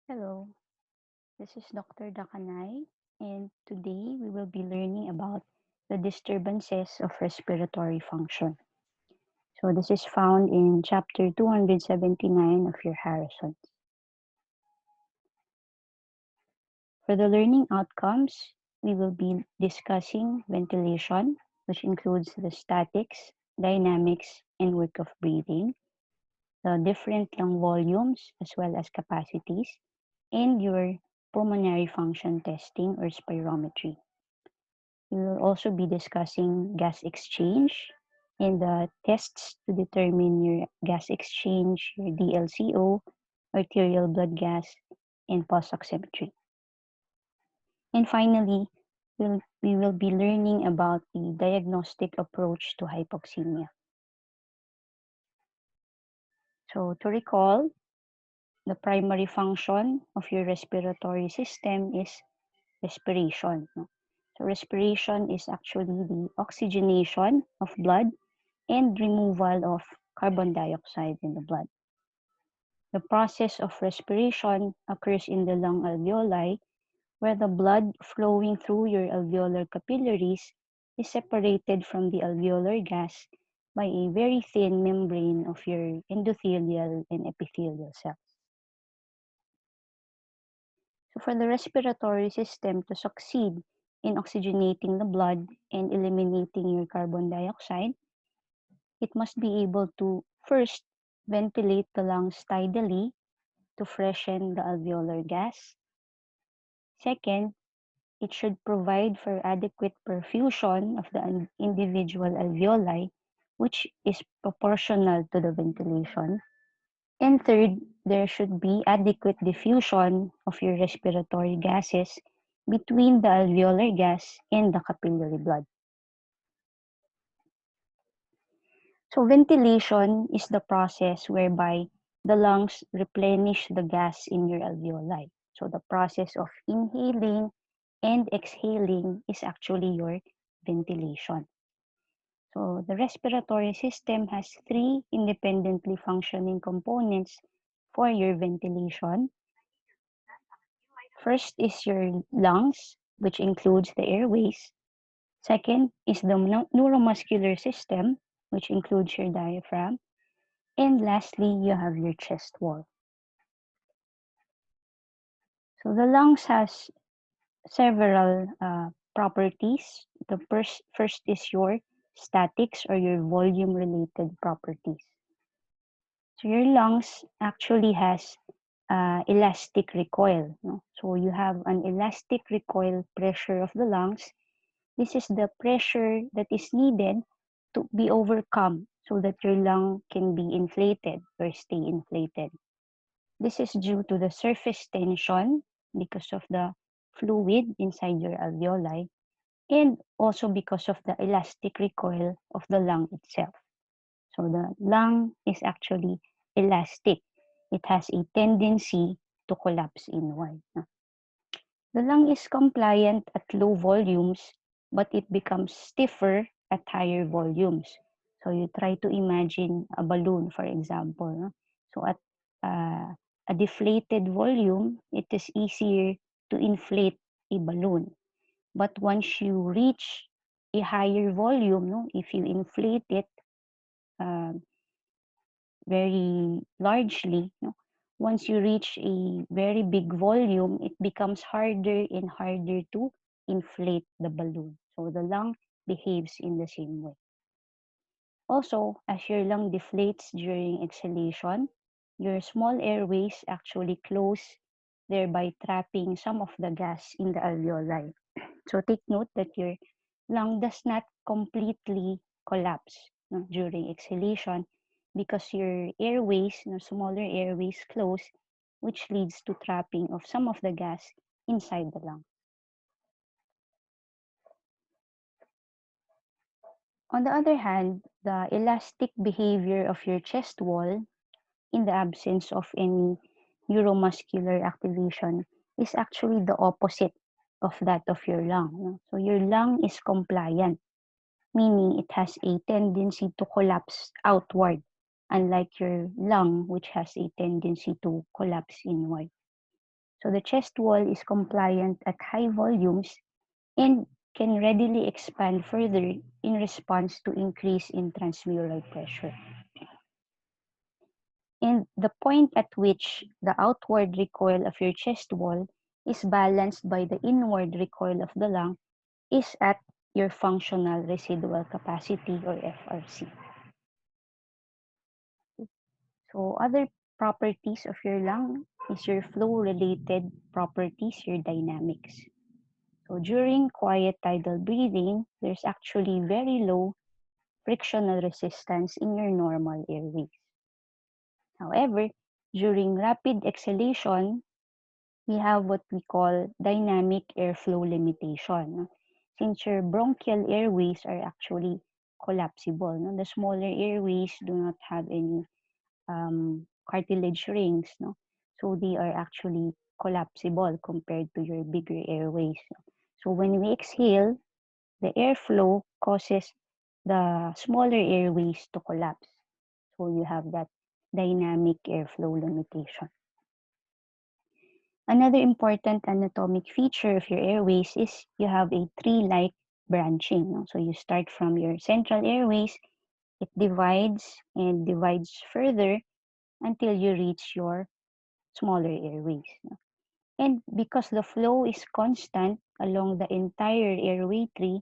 Hello, this is Dr. Dakanay, and today we will be learning about the disturbances of respiratory function. So, this is found in chapter 279 of your Harrison. For the learning outcomes, we will be discussing ventilation, which includes the statics, dynamics, and work of breathing, the different lung volumes as well as capacities, and your pulmonary function testing or spirometry. We will also be discussing gas exchange and the tests to determine your gas exchange, your DLCO, arterial blood gas, and pulse oximetry. And finally, we will be learning about the diagnostic approach to hypoxemia. So to recall, the primary function of your respiratory system is respiration. So respiration is actually the oxygenation of blood and removal of carbon dioxide in the blood. The process of respiration occurs in the lung alveoli, where the blood flowing through your alveolar capillaries is separated from the alveolar gas by a very thin membrane of your endothelial and epithelial cells. So for the respiratory system to succeed in oxygenating the blood and eliminating your carbon dioxide, it must be able to first ventilate the lungs tidally to freshen the alveolar gas. Second, it should provide for adequate perfusion of the individual alveoli, which is proportional to the ventilation. And third, there should be adequate diffusion of your respiratory gases between the alveolar gas and the capillary blood. So ventilation is the process whereby the lungs replenish the gas in your alveoli. So the process of inhaling and exhaling is actually your ventilation. So the respiratory system has three independently functioning components for your ventilation. First is your lungs, which includes the airways. Second is the neuromuscular system, which includes your diaphragm. And lastly, you have your chest wall. So the lungs has several properties. The first is your statics or your volume related properties. So your lungs actually has elastic recoil. No? So you have an elastic recoil pressure of the lungs. This is the pressure that is needed to be overcome so that your lung can be inflated or stay inflated. This is due to the surface tension because of the fluid inside your alveoli and also because of the elastic recoil of the lung itself. So the lung is actually elastic. It has a tendency to collapse inward. The lung is compliant at low volumes, but it becomes stiffer at higher volumes. So you try to imagine a balloon, for example. So at a deflated volume, it is easier to inflate a balloon. But once you reach a higher volume, if you inflate it uh, very largely, once you reach a very big volume, it becomes harder and harder to inflate the balloon. So the lung behaves in the same way. Also, as your lung deflates during exhalation, your small airways actually close, thereby trapping some of the gas in the alveoli. So take note that your lung does not completely collapse during exhalation because your airways, smaller airways close, which leads to trapping of some of the gas inside the lung. On the other hand, the elastic behavior of your chest wall in the absence of any neuromuscular activation is actually the opposite of that of your lung. So your lung is compliant, meaning it has a tendency to collapse outward, unlike your lung, which has a tendency to collapse inward. So the chest wall is compliant at high volumes and can readily expand further in response to increase in transmural pressure. And the point at which the outward recoil of your chest wall is balanced by the inward recoil of the lung is at your functional residual capacity or FRC. So other properties of your lung is your flow-related properties, your dynamics. So during quiet tidal breathing, there's actually very low frictional resistance in your normal airways. However, during rapid exhalation, we have what we call dynamic airflow limitation. Since your bronchial airways are actually collapsible, no? The smaller airways do not have any cartilage rings, no? So they are actually collapsible compared to your bigger airways. So when we exhale, the airflow causes the smaller airways to collapse. So you have that dynamic airflow limitation. Another important anatomic feature of your airways is you have a tree-like branching. No? So you start from your central airways, it divides and divides further until you reach your smaller airways. No? And because the flow is constant along the entire airway tree,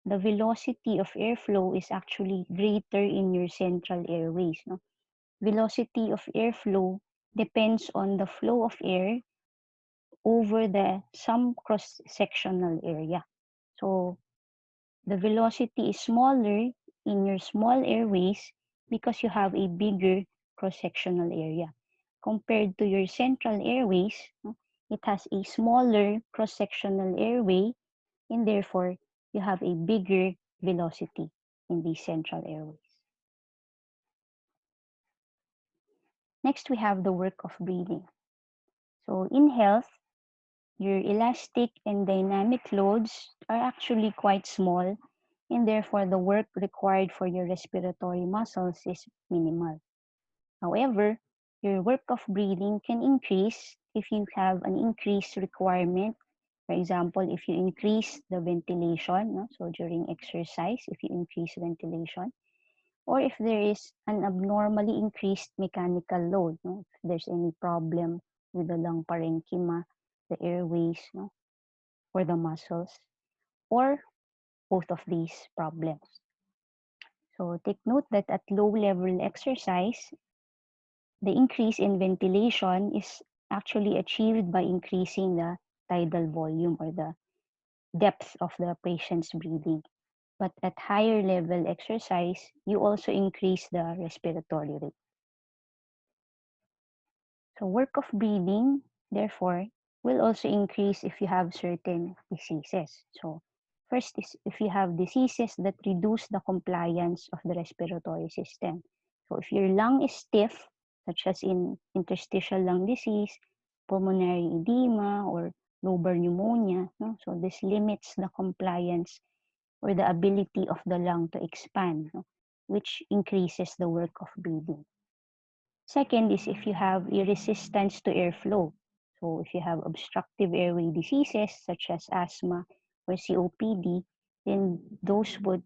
the velocity of airflow is actually greater in your central airways. No? Velocity of airflow depends on the flow of air over some cross-sectional area. So the velocity is smaller in your small airways because you have a bigger cross-sectional area. Compared to your central airways, it has a smaller cross-sectional airway and therefore you have a bigger velocity in the central airways. Next, we have the work of breathing. So in health, your elastic and dynamic loads are actually quite small, and therefore the work required for your respiratory muscles is minimal. However, your work of breathing can increase if you have an increased requirement. For example, if you increase the ventilation, no? So during exercise, if you increase ventilation, or if there is an abnormally increased mechanical load, no? If there's any problem with the lung parenchyma, the airways, no? Or the muscles, or both of these problems. So take note that at low level exercise, the increase in ventilation is actually achieved by increasing the tidal volume or the depth of the patient's breathing. But at higher level exercise, you also increase the respiratory rate. So work of breathing, therefore, will also increase if you have certain diseases. So first is if you have diseases that reduce the compliance of the respiratory system. So if your lung is stiff, such as in interstitial lung disease, pulmonary edema, or lobar pneumonia, no? So this limits the compliance or the ability of the lung to expand, no? Which increases the work of breathing. Second is if you have a resistance to airflow. So if you have obstructive airway diseases such as asthma or COPD, then those would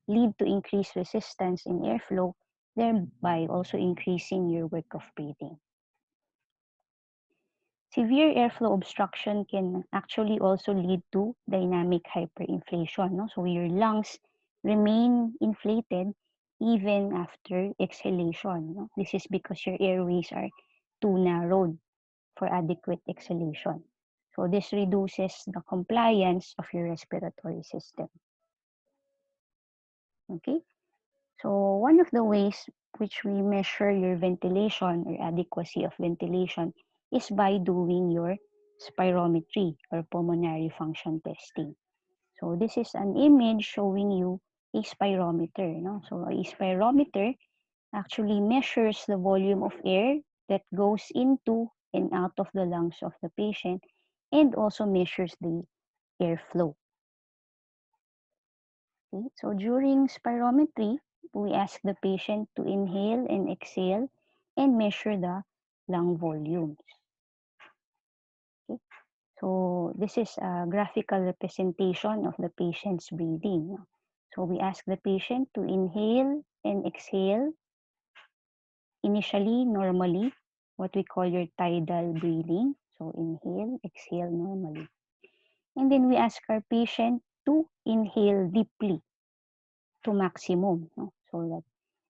lead to increased resistance in airflow, thereby also increasing your work of breathing. Severe airflow obstruction can actually also lead to dynamic hyperinflation. No? So your lungs remain inflated even after exhalation. No? This is because your airways are too narrowed for adequate exhalation. So this reduces the compliance of your respiratory system. Okay? So one of the ways which we measure your ventilation or adequacy of ventilation is by doing your spirometry or pulmonary function testing. So this is an image showing you a spirometer. No? So a spirometer actually measures the volume of air that goes into and out of the lungs of the patient and also measures the airflow. Okay? So during spirometry, we ask the patient to inhale and exhale and measure the lung volumes. Okay? So this is a graphical representation of the patient's breathing. So we ask the patient to inhale and exhale initially normally, what we call your tidal breathing. So inhale, exhale normally. And then we ask our patient to inhale deeply to maximum, no? So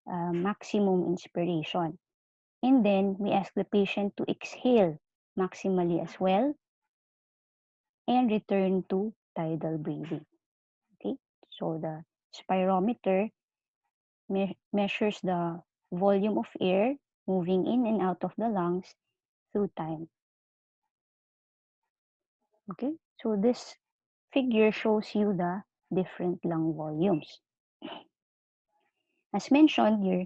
that maximum inspiration. And then we ask the patient to exhale maximally as well and return to tidal breathing. Okay, so the spirometer measures the volume of air moving in and out of the lungs through time. Okay, so this figure shows you the different lung volumes. As mentioned, your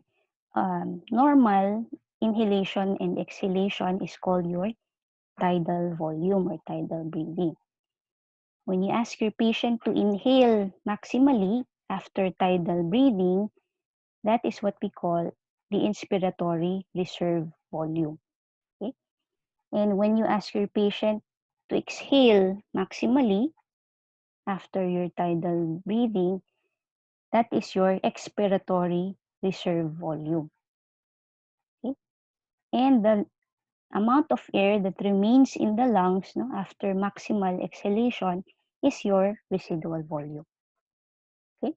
normal inhalation and exhalation is called your tidal volume or tidal breathing. When you ask your patient to inhale maximally after tidal breathing, that is what we call the inspiratory reserve volume. Okay? And when you ask your patient to exhale maximally after your tidal breathing, that is your expiratory reserve volume. Okay? And the amount of air that remains in the lungs after maximal exhalation is your residual volume. Okay?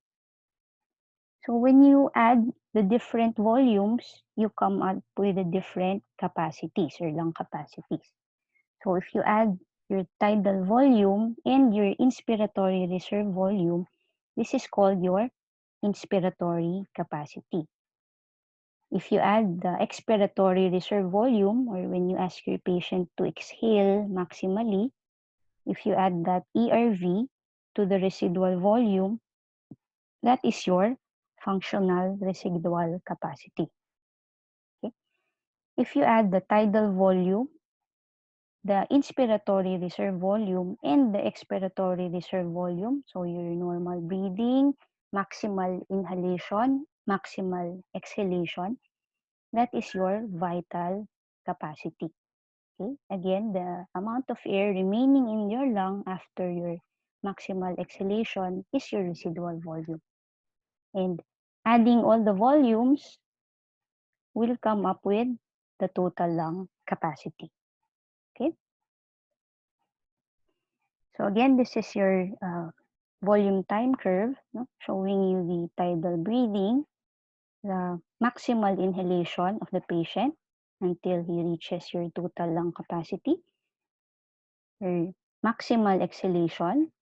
So when you add the different volumes, you come up with the different capacities or lung capacities. So if you add your tidal volume and your inspiratory reserve volume, this is called your inspiratory capacity. If you add the expiratory reserve volume, or when you ask your patient to exhale maximally, if you add that ERV to the residual volume, that is your functional residual capacity. Okay? If you add the tidal volume, the inspiratory reserve volume, and the expiratory reserve volume, so your normal breathing, maximal inhalation, maximal exhalation, that is your vital capacity. Okay? Again, the amount of air remaining in your lung after your maximal exhalation is your residual volume. And adding all the volumes will come up with the total lung capacity. Okay? So again, this is your volume time curve, showing you the tidal breathing, the maximal inhalation of the patient until he reaches your total lung capacity, your maximal exhalation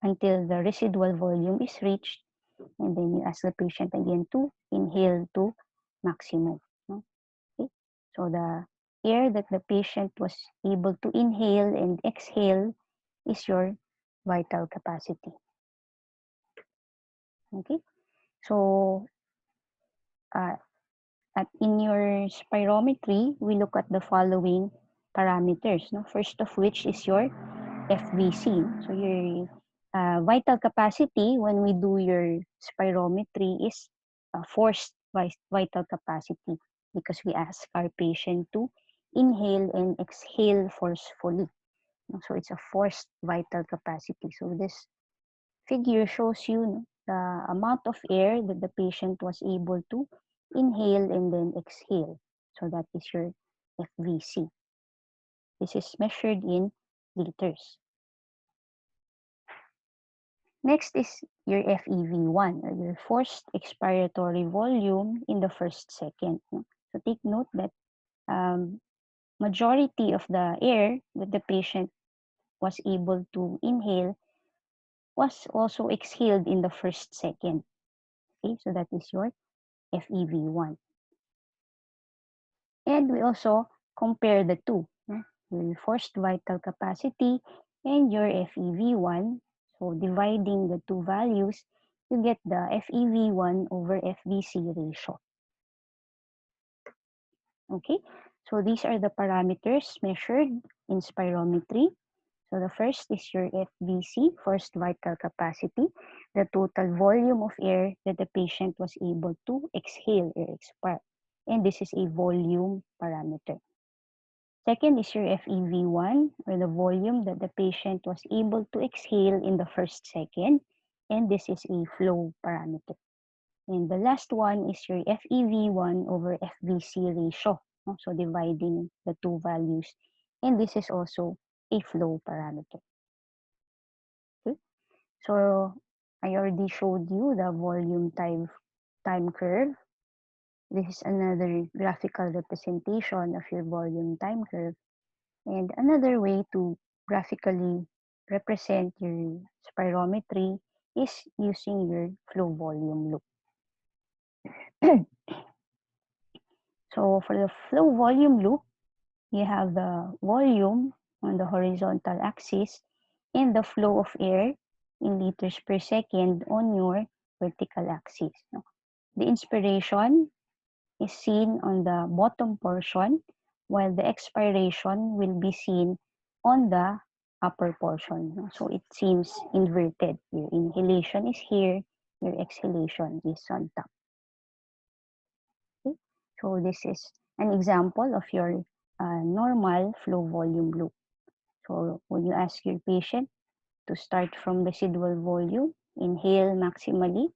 until the residual volume is reached, and then you ask the patient again to inhale to maximum. Okay? So the air that the patient was able to inhale and exhale is your vital capacity. Okay, so in your spirometry, we look at the following parameters. First of which is your FVC. So your vital capacity when we do your spirometry is forced vital capacity, because we ask our patient to inhale and exhale forcefully. So it's a forced vital capacity. So this figure shows you the amount of air that the patient was able to inhale and then exhale. So that is your FVC. This is measured in liters. Next is your FEV1, or your forced expiratory volume in the first second. So take note that majority of the air that the patient was able to inhale was also exhaled in the first second. Okay, so that is your FEV1. And we also compare the two, your forced vital capacity and your FEV1. So dividing the two values, you get the FEV1 over FVC ratio. Okay, so these are the parameters measured in spirometry. So the first is your FVC, forced vital capacity, the total volume of air that the patient was able to exhale or expire. And this is a volume parameter. Second is your FEV1, or the volume that the patient was able to exhale in the first second, and this is a flow parameter. And the last one is your FEV1 over FVC ratio, no? So dividing the two values, and this is also a flow parameter. Okay, so I already showed you the volume time curve. This is another graphical representation of your volume time curve. And another way to graphically represent your spirometry is using your flow volume loop. So for the flow volume loop, you have the volume on the horizontal axis and the flow of air in liters per second on your vertical axis. The inspiration is seen on the bottom portion, while the expiration will be seen on the upper portion. So it seems inverted. Your inhalation is here, your exhalation is on top. Okay? So this is an example of your normal flow volume loop. So when you ask your patient to start from residual volume, inhale maximally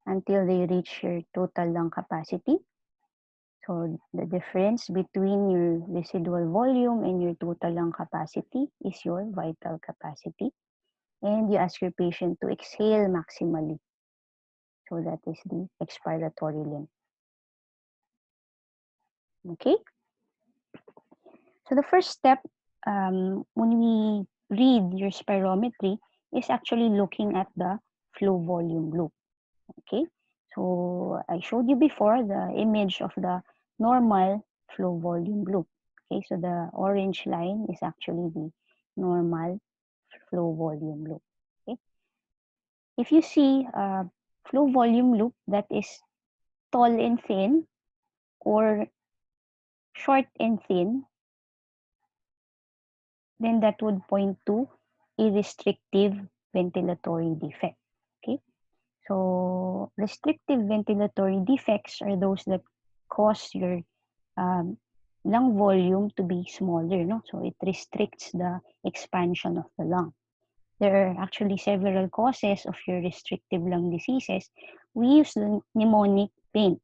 until they reach your total lung capacity. So the difference between your residual volume and your total lung capacity is your vital capacity. And you ask your patient to exhale maximally. So that is the expiratory limit. Okay? So the first step when we read your spirometry is actually looking at the flow volume loop. Okay? So I showed you before the image of the normal flow volume loop. Okay, so the orange line is actually the normal flow volume loop. Okay, if you see a flow volume loop that is tall and thin or short and thin, then that would point to a restrictive ventilatory defect. Okay, so restrictive ventilatory defects are those that cause your lung volume to be smaller, no? So it restricts the expansion of the lung. There are actually several causes of your restrictive lung diseases. We use the mnemonic PAINT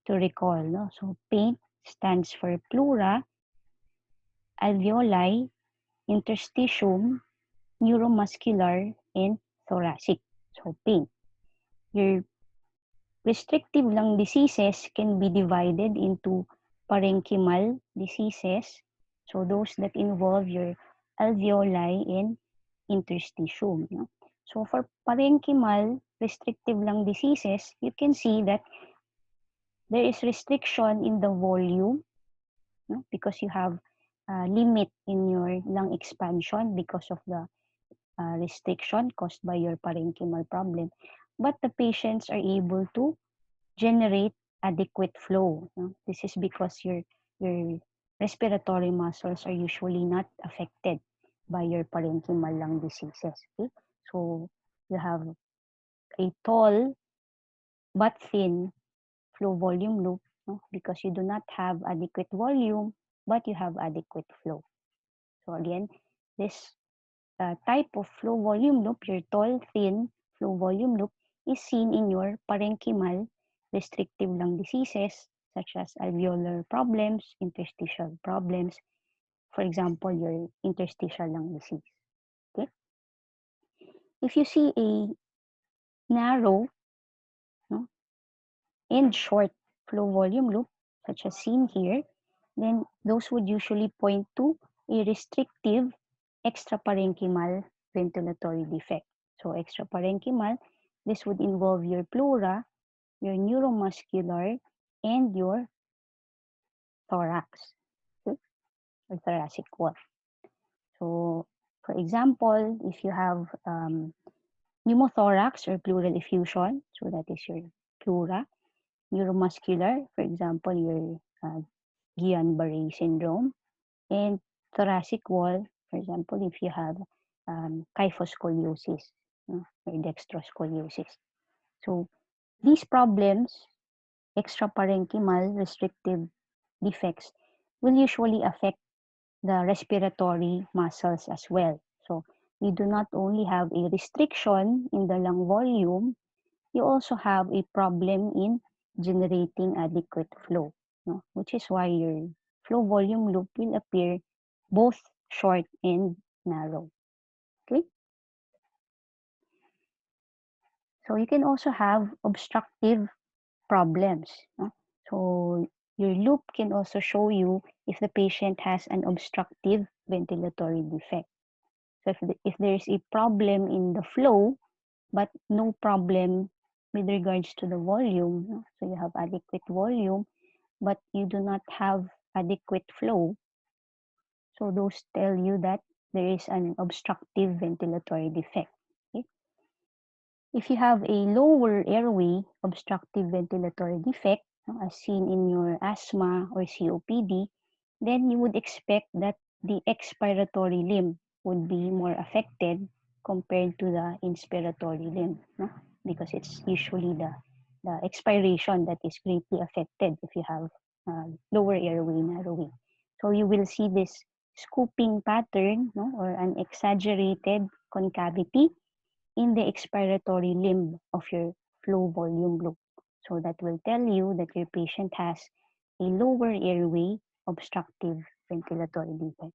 to recall, no? So PAINT stands for pleura, alveoli, interstitium, neuromuscular, and thoracic. So PAINT. Your restrictive lung diseases can be divided into parenchymal diseases, so those that involve your alveoli and interstitium. No? So for parenchymal restrictive lung diseases, you can see that there is restriction in the volume, no? Because you have a limit in your lung expansion because of the restriction caused by your parenchymal problem. But the patients are able to generate adequate flow. No? This is because your respiratory muscles are usually not affected by your parenchymal lung diseases. Okay? So you have a tall but thin flow volume loop, no? Because you do not have adequate volume, but you have adequate flow. So again, this type of flow volume loop, your tall, thin flow volume loop, is seen in your parenchymal restrictive lung diseases such as alveolar problems, interstitial problems, for example, your interstitial lung disease. Okay? If you see a narrow, no, and short flow volume loop, such as seen here, then those would usually point to a restrictive extraparenchymal ventilatory defect. So extraparenchymal, this would involve your pleura, your neuromuscular, and your thorax, okay? Or thoracic wall. So for example, if you have pneumothorax or pleural effusion, so that is your pleura, neuromuscular, for example, your Guillain-Barré syndrome, and thoracic wall, for example, if you have kyphoscoliosis, or dextroscoliosis. So these problems extraparenchymal restrictive defects will usually affect the respiratory muscles as well. So you do not only have a restriction in the lung volume, you also have a problem in generating adequate flow, no? Which is why your flow volume loop will appear both short and narrow. Okay? So you can also have obstructive problems. No? So your loop can also show you if the patient has an obstructive ventilatory defect. So if there's a problem in the flow, but no problem with regards to the volume, no? So you have adequate volume, but you do not have adequate flow. So those tell you that there is an obstructive ventilatory defect. Okay? If you have a lower airway obstructive ventilatory defect, as seen in your asthma or COPD, then you would expect that the expiratory limb would be more affected compared to the inspiratory limb, no? Because it's usually the expiration that is greatly affected if you have lower airway narrowing. So you will see this scooping pattern, no? Or an exaggerated concavity in the expiratory limb of your flow volume loop. So that will tell you that your patient has a lower airway obstructive ventilatory defect.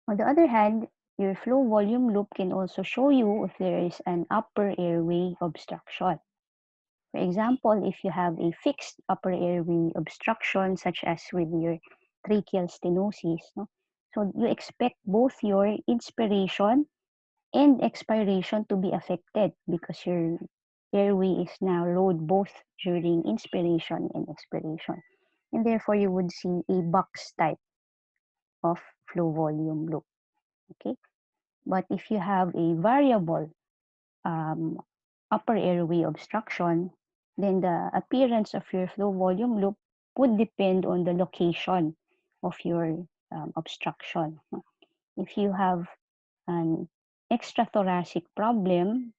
On the other hand, your flow volume loop can also show you if there is an upper airway obstruction. For example, if you have a fixed upper airway obstruction, such as with your tracheal stenosis, no? So you expect both your inspiration and expiration to be affected because your airway is now narrowed both during inspiration and expiration. And therefore, you would see a box type of flow volume loop. Okay. But if you have a variable um, upper airway obstruction, then the appearance of your flow volume loop would depend on the location of your obstruction. If you have an extrathoracic problem,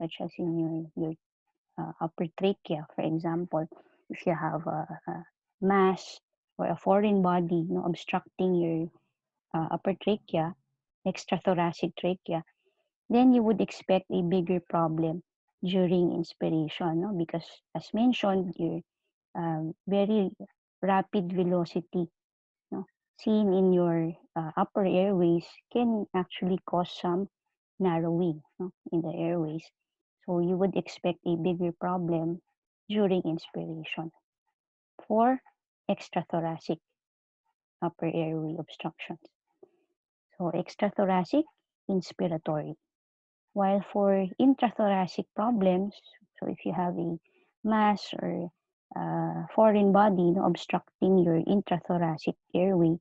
such as in your upper trachea, for example, if you have a mass or a foreign body obstructing your upper trachea, extrathoracic trachea, then you would expect a bigger problem during inspiration, no? Because as mentioned, your very rapid velocity, no, seen in your upper airways can actually cause some narrowing, no, in the airways. So you would expect a bigger problem during inspiration for extrathoracic upper airway obstructions. So extrathoracic, inspiratory. While for intrathoracic problems, so if you have a mass or foreign body obstructing your intrathoracic airway,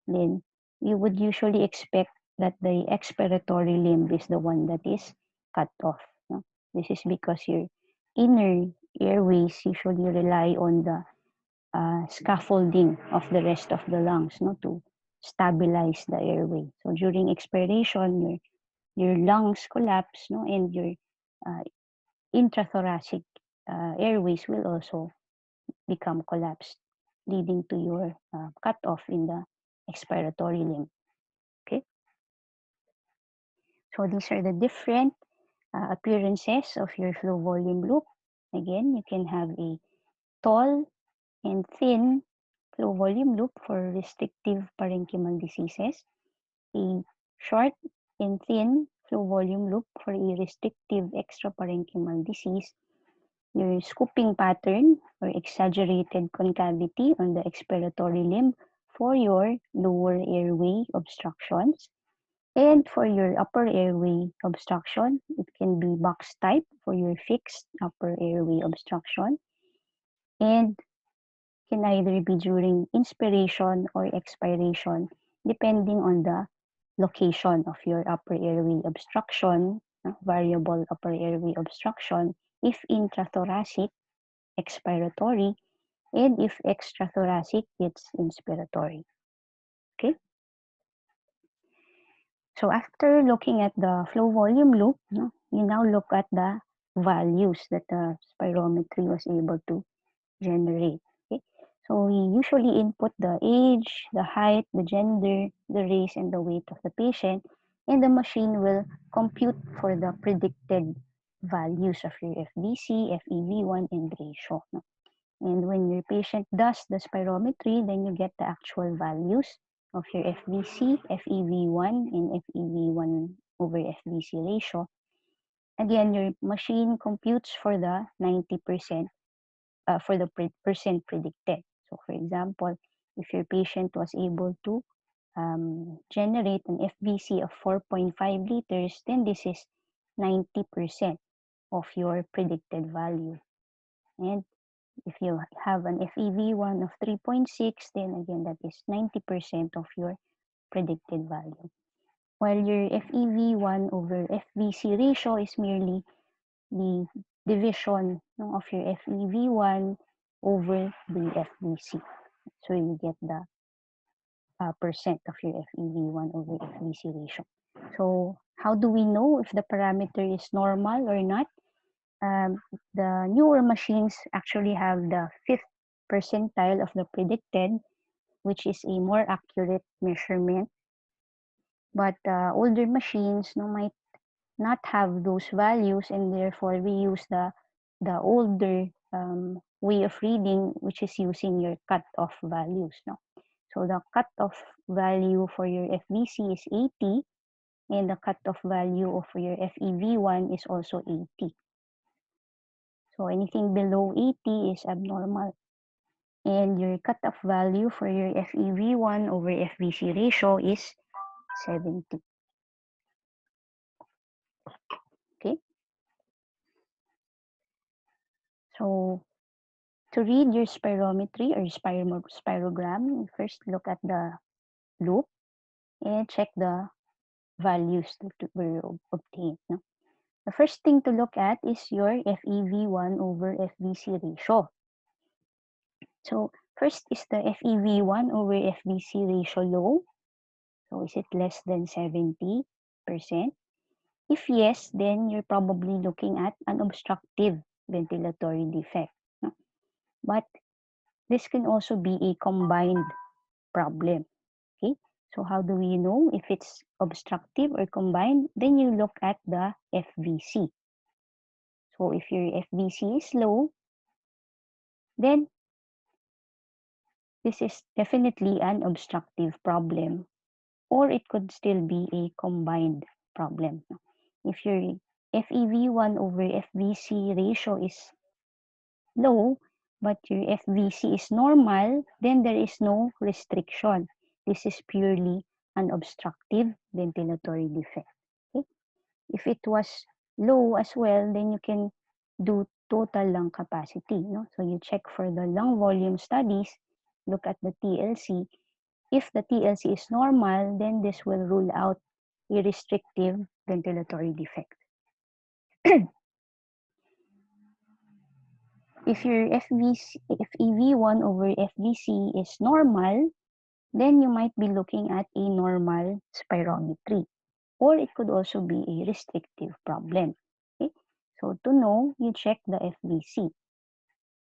then you would usually expect that the expiratory limb is the one that is cut off. No? This is because your inner airways usually rely on the scaffolding of the rest of the lungs, to stabilize the airway. So during expiration, your lungs collapse, and your uh, intrathoracic airways will also become collapsed, leading to your cut off in the expiratory limb. Okay, so these are the different appearances of your flow volume loop. Again, you can have a tall and thin flow volume loop for restrictive parenchymal diseases, a short and thin flow volume loop for a restrictive extraparenchymal disease, your scooping pattern or exaggerated concavity on the expiratory limb for your lower airway obstructions. And for your upper airway obstruction, it can be box type for your fixed upper airway obstruction and can either be during inspiration or expiration, depending on the location of your upper airway obstruction, variable upper airway obstruction, if intrathoracic, expiratory, and if extrathoracic, it's inspiratory. Okay? So after looking at the flow volume loop, you now look at the values that the spirometry was able to generate. Okay? So we usually input the age, the height, the gender, the race, and the weight of the patient, and the machine will compute for the predicted values of your FVC, FEV1, and ratio. No? And when your patient does the spirometry, then you get the actual values of your FVC, FEV1, and FEV1 over FVC ratio. Again, your machine computes for the 90%, for the percent predicted. So for example, if your patient was able to generate an FVC of 4.5 liters, then this is 90% of your predicted value. And if you have an FEV1 of 3.6, then again, that is 90% of your predicted value. While your FEV1 over FVC ratio is merely the division of your FEV1 over the FVC. So you get the percent of your FEV1 over FVC ratio. So how do we know if the parameter is normal or not? The newer machines actually have the 5th percentile of the predicted, which is a more accurate measurement. But older machines might not have those values, and therefore we use the older way of reading, which is using your cutoff values. No? So the cutoff value for your FVC is 80, and the cutoff value of your FEV1 is also 80. So anything below 80 is abnormal. And your cutoff value for your FEV1 over FVC ratio is 70. Okay. So to read your spirometry or spirogram, first look at the loop and check the values that were obtained. No? The first thing to look at is your FEV1 over FVC ratio. So first, is the FEV1 over FVC ratio low? So is it less than 70%? If yes, then you're probably looking at an obstructive ventilatory defect. No? But this can also be a combined problem. Okay, so how do we know if it's obstructive or combined? Then you look at the FVC. So if your FVC is low, then this is definitely an obstructive problem, or it could still be a combined problem. If your FEV1 over FVC ratio is low, but your FVC is normal, then there is no restriction. This is purely an obstructive ventilatory defect. Okay? If it was low as well, then you can do total lung capacity. No? So you check for the lung volume studies, look at the TLC. If the TLC is normal, then this will rule out a restrictive ventilatory defect. If your FEV1 over FVC is normal, then you might be looking at a normal spirometry, or it could also be a restrictive problem. Okay? So to know, you check the FVC.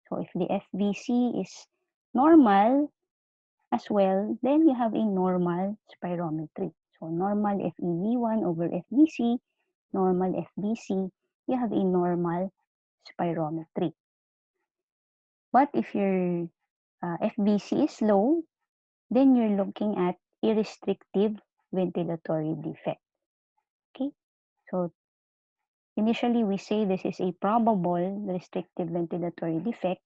So if the FVC is normal as well, then you have a normal spirometry. So normal FEV1 over FVC, normal FVC, you have a normal spirometry. But if your FVC is low, then you're looking at a restrictive ventilatory defect. Okay, so initially we say this is a probable restrictive ventilatory defect,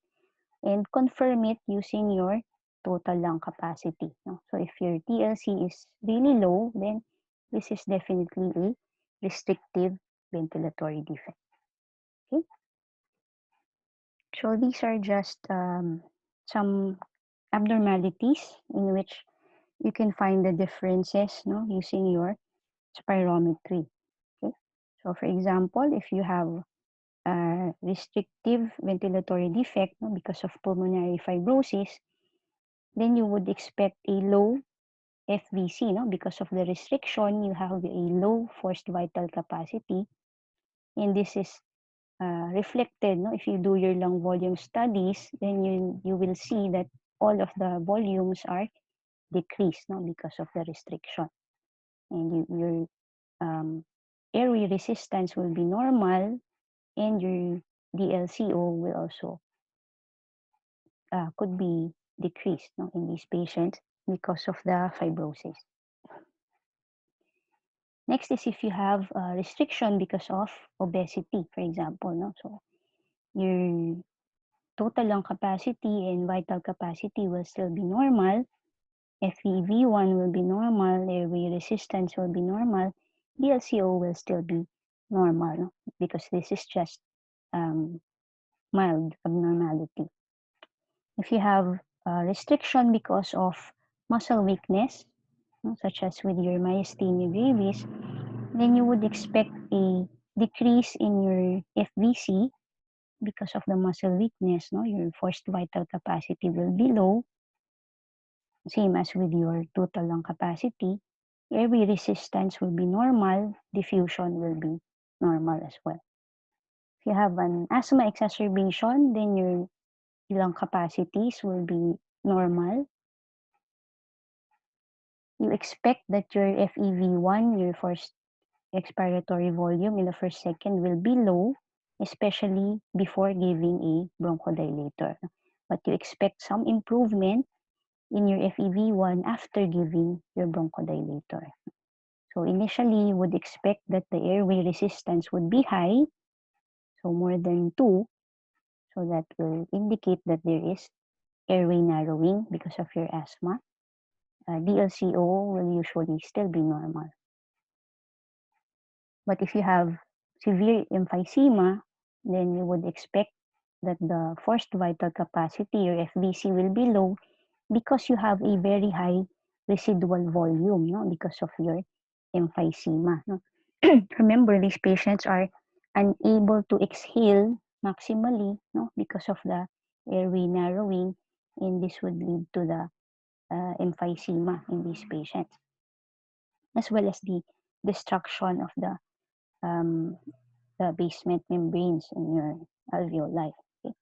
and confirm it using your total lung capacity. No? So if your TLC is really low, then this is definitely a restrictive ventilatory defect. Okay, so these are just some abnormalities in which you can find the differences using your spirometry. Okay? So for example, if you have a restrictive ventilatory defect because of pulmonary fibrosis, then you would expect a low FVC. Because of the restriction, you have a low forced vital capacity, and this is reflected. No? If you do your lung volume studies, then you will see that all of the volumes are decreased, no, because of the restriction. And your airway resistance will be normal, and your DLCO will also could be decreased, no, in these patients because of the fibrosis. Next is if you have restriction because of obesity, for example. No? So your total lung capacity and vital capacity will still be normal. FEV1 will be normal, airway resistance will be normal, DLCO will still be normal, no? Because this is just mild abnormality. If you have restriction because of muscle weakness, no, such as with your myasthenia gravis, then you would expect a decrease in your FVC because of the muscle weakness. No, your forced vital capacity will be low, same as with your total lung capacity. Airway resistance will be normal, diffusion will be normal as well. If you have an asthma exacerbation, then your lung capacities will be normal. You expect that your FEV1, your forced expiratory volume in the first second, will be low, especially before giving a bronchodilator. But you expect some improvement in your FEV1 after giving your bronchodilator. So initially, you would expect that the airway resistance would be high, so more than 2. So that will indicate that there is airway narrowing because of your asthma. DLCO will usually still be normal. But if you have severe emphysema, then you would expect that the forced vital capacity, your FVC, will be low because you have a very high residual volume, no? Because of your emphysema. No? Remember, these patients are unable to exhale maximally, no? Because of the airway narrowing, and this would lead to the emphysema in these patients, as well as the destruction of the basement membranes in your alveoli. Okay?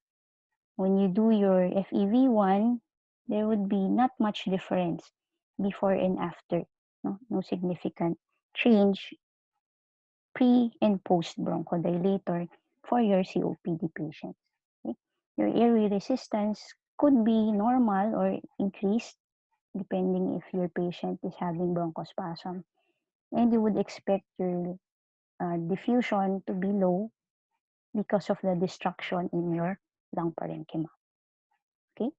When you do your FEV1, there would be not much difference before and after. No significant change pre and post bronchodilator for your COPD patients. Okay? Your airway resistance could be normal or increased depending if your patient is having bronchospasm. And you would expect your diffusion to be low because of the destruction in your lung parenchyma. Okay?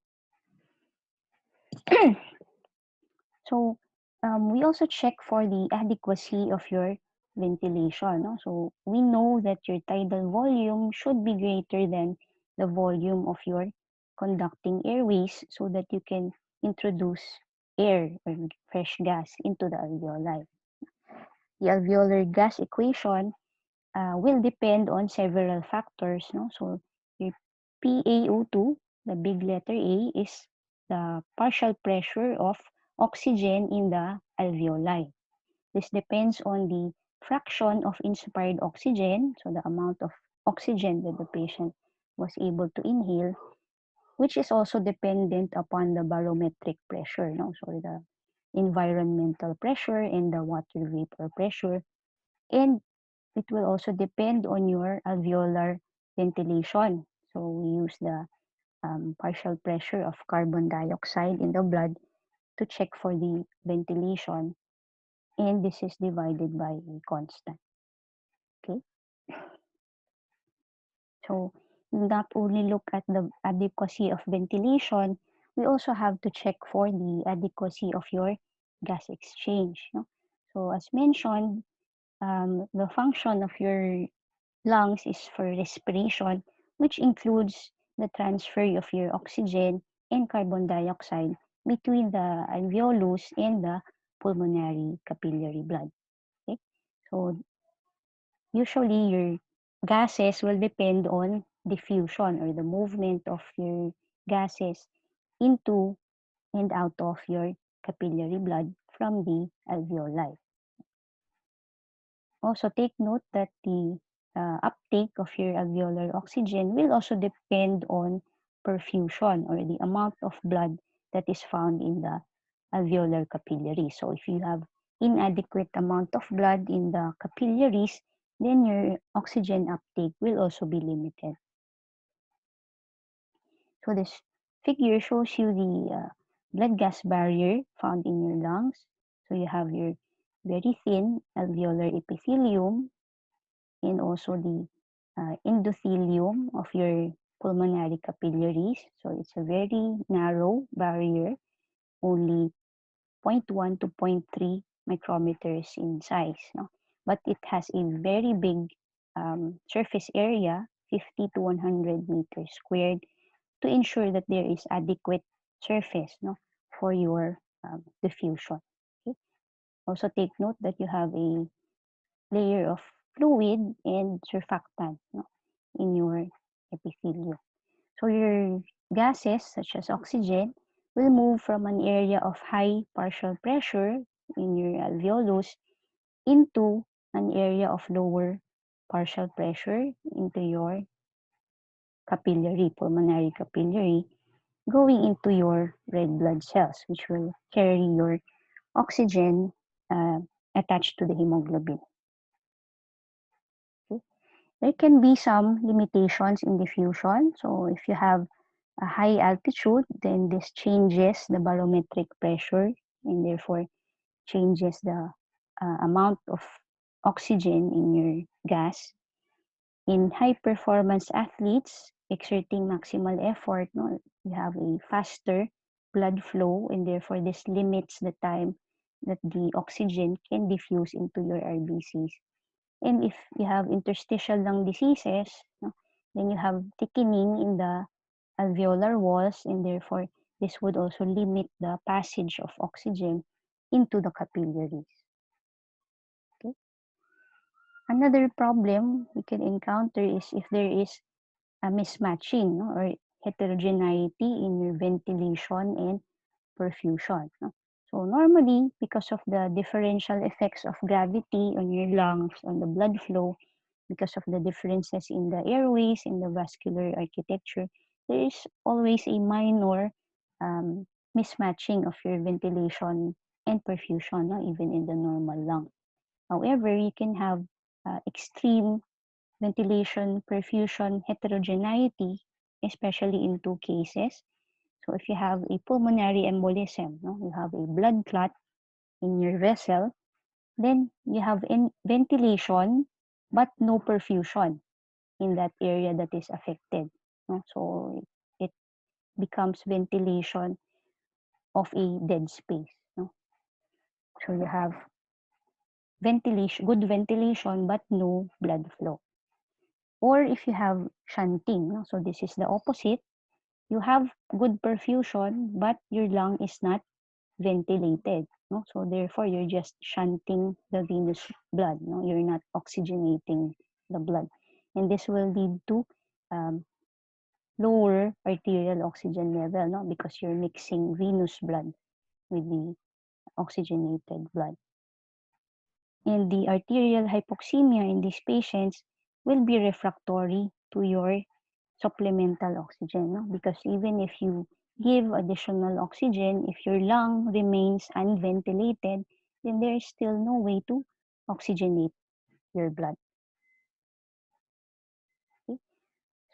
So we also check for the adequacy of your ventilation. No? So we know that your tidal volume should be greater than the volume of your conducting airways so that you can introduce air or fresh gas into the alveoli. The alveolar gas equation will depend on several factors. No? So your PaO2, the big letter A, is the partial pressure of oxygen in the alveoli. This depends on the fraction of inspired oxygen, so the amount of oxygen that the patient was able to inhale, which is also dependent upon the barometric pressure, no? So the environmental pressure and the water vapor pressure. And it will also depend on your alveolar ventilation. So we use the partial pressure of carbon dioxide in the blood to check for the ventilation, and this is divided by a constant. Okay, so we not only look at the adequacy of ventilation, we also have to check for the adequacy of your gas exchange. No? So as mentioned, the function of your lungs is for respiration, which includes the transfer of your oxygen and carbon dioxide between the alveolus and the pulmonary capillary blood. Okay? So usually your gases will depend on diffusion or the movement of your gases into and out of your capillary blood from the alveoli. Also take note that the uptake of your alveolar oxygen will also depend on perfusion, or the amount of blood that is found in the alveolar capillary. So if you have inadequate amount of blood in the capillaries, then your oxygen uptake will also be limited. So this figure shows you the blood gas barrier found in your lungs. So you have your very thin alveolar epithelium and also the endothelium of your pulmonary capillaries. So it's a very narrow barrier, only 0.1 to 0.3 micrometers in size. No? But it has a very big surface area, 50 to 100 meters squared, to ensure that there is adequate surface, no, for your diffusion. Okay? Also take note that you have a layer of fluid and surfactant, no, in your epithelium. So your gases, such as oxygen, will move from an area of high partial pressure in your alveolus into an area of lower partial pressure into your capillary, pulmonary capillary, going into your red blood cells, which will carry your oxygen attached to the hemoglobin. Okay? There can be some limitations in diffusion. So if you have a high altitude, then this changes the barometric pressure and therefore changes the amount of oxygen in your gas. In high performance athletes exerting maximal effort, no, you have a faster blood flow and therefore this limits the time that the oxygen can diffuse into your RBCs. And if you have interstitial lung diseases, no, then you have thickening in the alveolar walls, and therefore this would also limit the passage of oxygen into the capillaries. Okay? Another problem we can encounter is if there is a mismatching, no, or heterogeneity in your ventilation and perfusion. No? So normally, because of the differential effects of gravity on your lungs, on the blood flow, because of the differences in the airways, in the vascular architecture, there is always a minor mismatching of your ventilation and perfusion, no, even in the normal lung. However, you can have extreme ventilation, perfusion, heterogeneity, especially in two cases. So if you have a pulmonary embolism, no, you have a blood clot in your vessel, then you have ventilation but no perfusion in that area that is affected. No? So it becomes ventilation of a dead space. No? So you have ventilation, good ventilation but no blood flow. Or if you have shunting, no? So this is the opposite. You have good perfusion but your lung is not ventilated. No? So therefore, you're just shunting the venous blood. No? You're not oxygenating the blood. And this will lead to lower arterial oxygen level, no? Because you're mixing venous blood with the oxygenated blood. And the arterial hypoxemia in these patients will be refractory to your supplemental oxygen, no? Because even if you give additional oxygen, if your lung remains unventilated, then there is still no way to oxygenate your blood. Okay?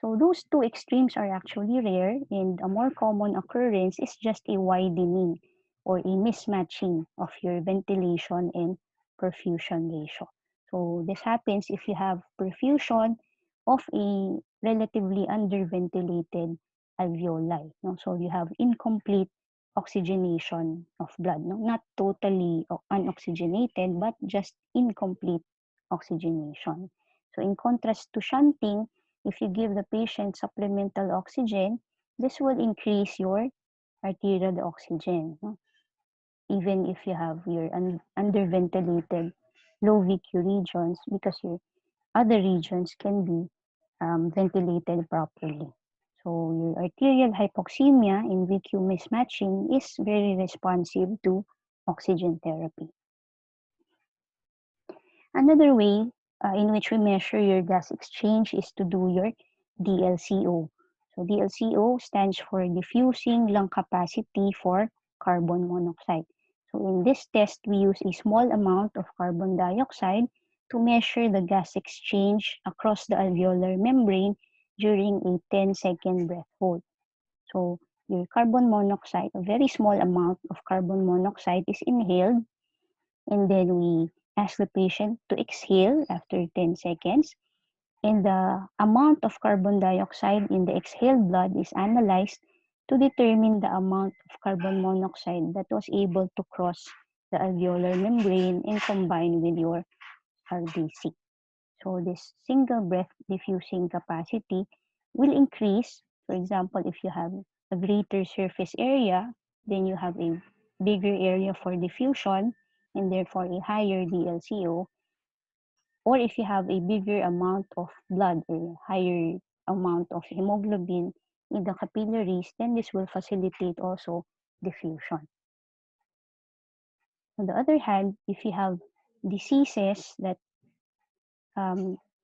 So those two extremes are actually rare, and a more common occurrence is just a widening or a mismatching of your ventilation and perfusion ratio. So this happens if you have perfusion of a relatively underventilated alveoli. No? So you have incomplete oxygenation of blood, no? Not totally unoxygenated, but just incomplete oxygenation. So in contrast to shunting, if you give the patient supplemental oxygen, this will increase your arterial oxygen, no? Even if you have your underventilated low VQ regions, because your other regions can be ventilated properly. So your arterial hypoxemia in VQ mismatching is very responsive to oxygen therapy. Another way in which we measure your gas exchange is to do your DLCO. So DLCO stands for diffusing lung capacity for carbon monoxide. So in this test, we use a small amount of carbon dioxide to measure the gas exchange across the alveolar membrane during a 10-second breath hold. So your carbon monoxide, a very small amount of carbon monoxide is inhaled, and then we ask the patient to exhale after 10 seconds, and the amount of carbon dioxide in the exhaled blood is analyzed to determine the amount of carbon monoxide that was able to cross the alveolar membrane and combine with your RBC. So this single breath diffusing capacity will increase. For example, if you have a greater surface area, then you have a bigger area for diffusion and therefore a higher DLCO. Or if you have a bigger amount of blood or higher amount of hemoglobin in the capillaries, then this will facilitate also diffusion. On the other hand, if you have diseases that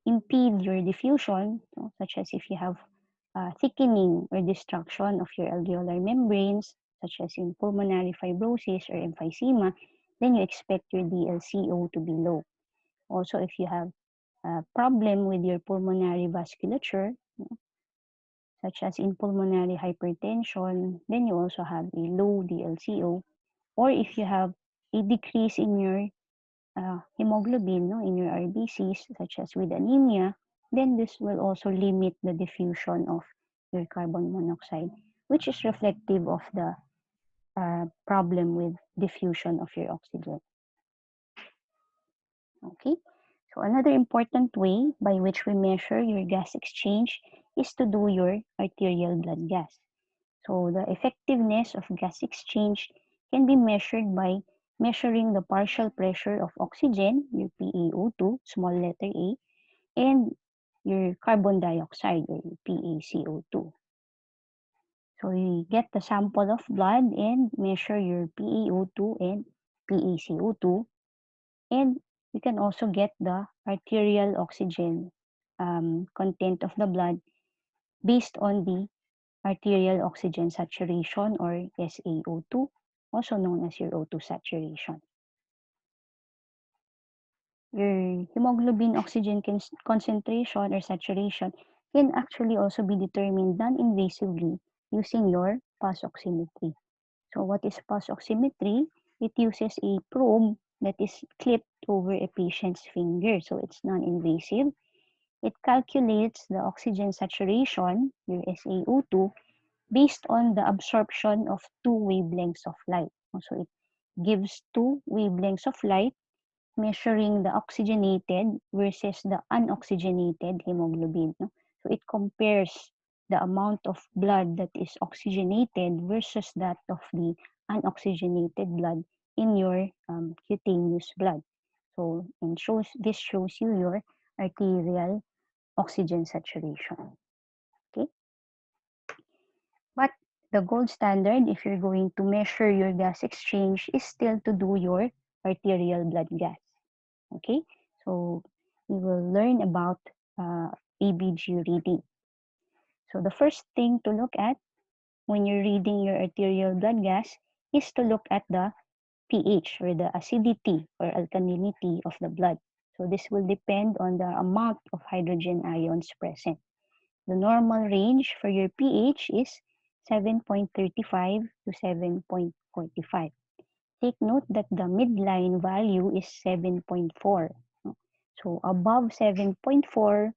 impede your diffusion, such as if you have thickening or destruction of your alveolar membranes, such as in pulmonary fibrosis or emphysema, then you expect your DLCO to be low. Also, if you have a problem with your pulmonary vasculature, such as in pulmonary hypertension, then you also have a low DLCO. Or if you have a decrease in your hemoglobin, in your RBCs, such as with anemia, then this will also limit the diffusion of your carbon monoxide, which is reflective of the problem with diffusion of your oxygen. Okay, so another important way by which we measure your gas exchange is to do your arterial blood gas. So the effectiveness of gas exchange can be measured by measuring the partial pressure of oxygen, your PaO2, small letter a, and your carbon dioxide, or PaCO2. So you get the sample of blood and measure your PaO2 and PaCO2, and you can also get the arterial oxygen content of the blood based on the arterial oxygen saturation, or SaO2, also known as your O2 saturation. Your hemoglobin oxygen concentration or saturation can actually also be determined non-invasively using your pulse oximetry. So what is pulse oximetry? It uses a probe that is clipped over a patient's finger, so it's non-invasive. It calculates the oxygen saturation, your SaO2, based on the absorption of two wavelengths of light. So it gives two wavelengths of light measuring the oxygenated versus the unoxygenated hemoglobin. So it compares the amount of blood that is oxygenated versus that of the unoxygenated blood in your cutaneous blood. So this shows you your arterial oxygen saturation. Okay. But the gold standard, if you're going to measure your gas exchange, is still to do your arterial blood gas. Okay, so we will learn about ABG reading. So the first thing to look at when you're reading your arterial blood gas is to look at the pH, or the acidity or alkalinity of the blood. So this will depend on the amount of hydrogen ions present. The normal range for your pH is 7.35 to 7.45. Take note that the midline value is 7.4. So above 7.4,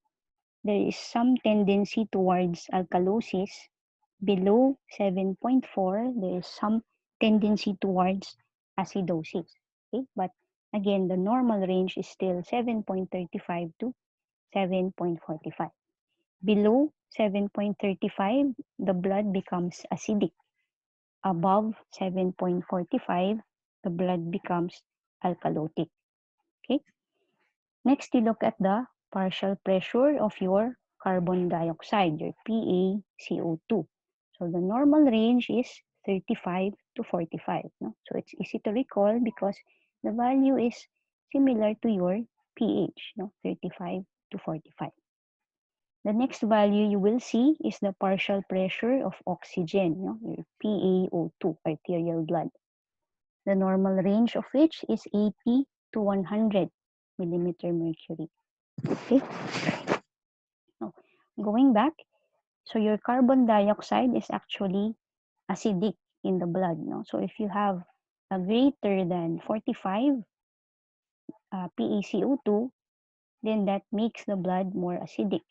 there is some tendency towards alkalosis. Below 7.4, there is some tendency towards acidosis. Okay? But again, the normal range is still 7.35 to 7.45. Below 7.35, the blood becomes acidic. Above 7.45, the blood becomes alkalotic. Okay? Next, you look at the partial pressure of your carbon dioxide, your PaCO2. So the normal range is 35 to 45. No? So it's easy to recall because the value is similar to your pH, 35 to 45. The next value you will see is the partial pressure of oxygen, your PaO2, arterial blood. The normal range of which is 80 to 100 millimeter mercury. Okay. Now, going back, so your carbon dioxide is actually acidic in the blood. So if you have a greater than 45 PaCO2, then that makes the blood more acidic.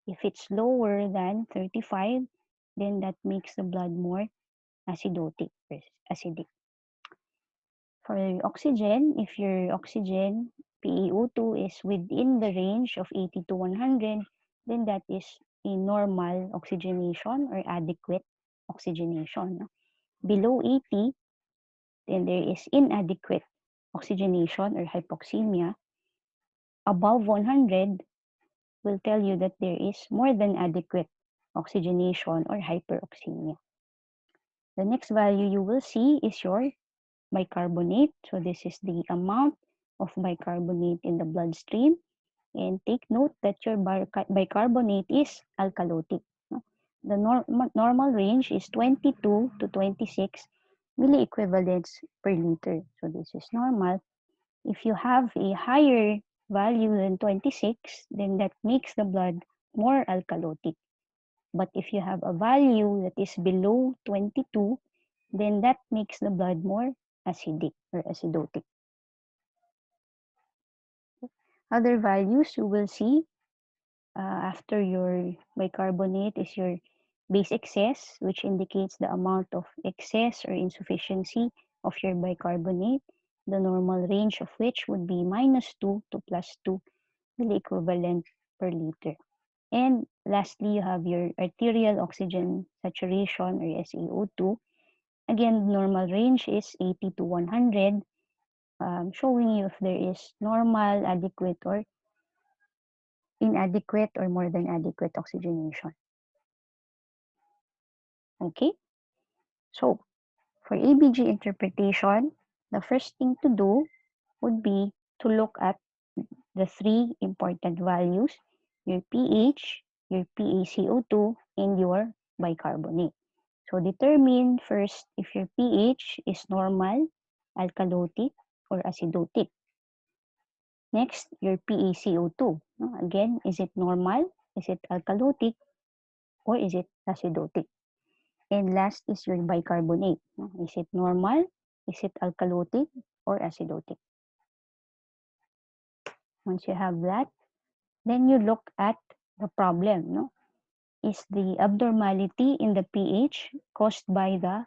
If it's lower than 35, then that makes the blood more acidotic or acidic. For oxygen, if your oxygen PaO2 is within the range of 80 to 100, then that is a normal oxygenation or adequate oxygenation. Below 80, then there is inadequate oxygenation or hypoxemia. Above 100 will tell you that there is more than adequate oxygenation or hyperoxemia. The next value you will see is your bicarbonate. So this is the amount of bicarbonate in the bloodstream. And take note that your bicarbonate is alkalotic. The normal range is 22 to 26 milliequivalents per liter. So this is normal. If you have a higher value than 26, then that makes the blood more alkalotic. But if you have a value that is below 22, then that makes the blood more acidic or acidotic. Other values you will see after your bicarbonate is your base excess, which indicates the amount of excess or insufficiency of your bicarbonate, the normal range of which would be -2 to +2 milliequivalent per liter. And lastly, you have your arterial oxygen saturation or SaO2. Again, normal range is 80 to 100, showing you if there is normal, adequate, or inadequate, or more than adequate oxygenation. Okay, so for ABG interpretation, the first thing to do would be to look at the three important values, your pH, your PaCO2, and your bicarbonate. So determine first if your pH is normal, alkalotic, or acidotic. Next, your PaCO2. Again, is it normal? Is it alkalotic? Or is it acidotic? And last is your bicarbonate. Is it normal? Is it alkalotic or acidotic? Once you have that, then you look at the problem. Is the abnormality in the pH caused by the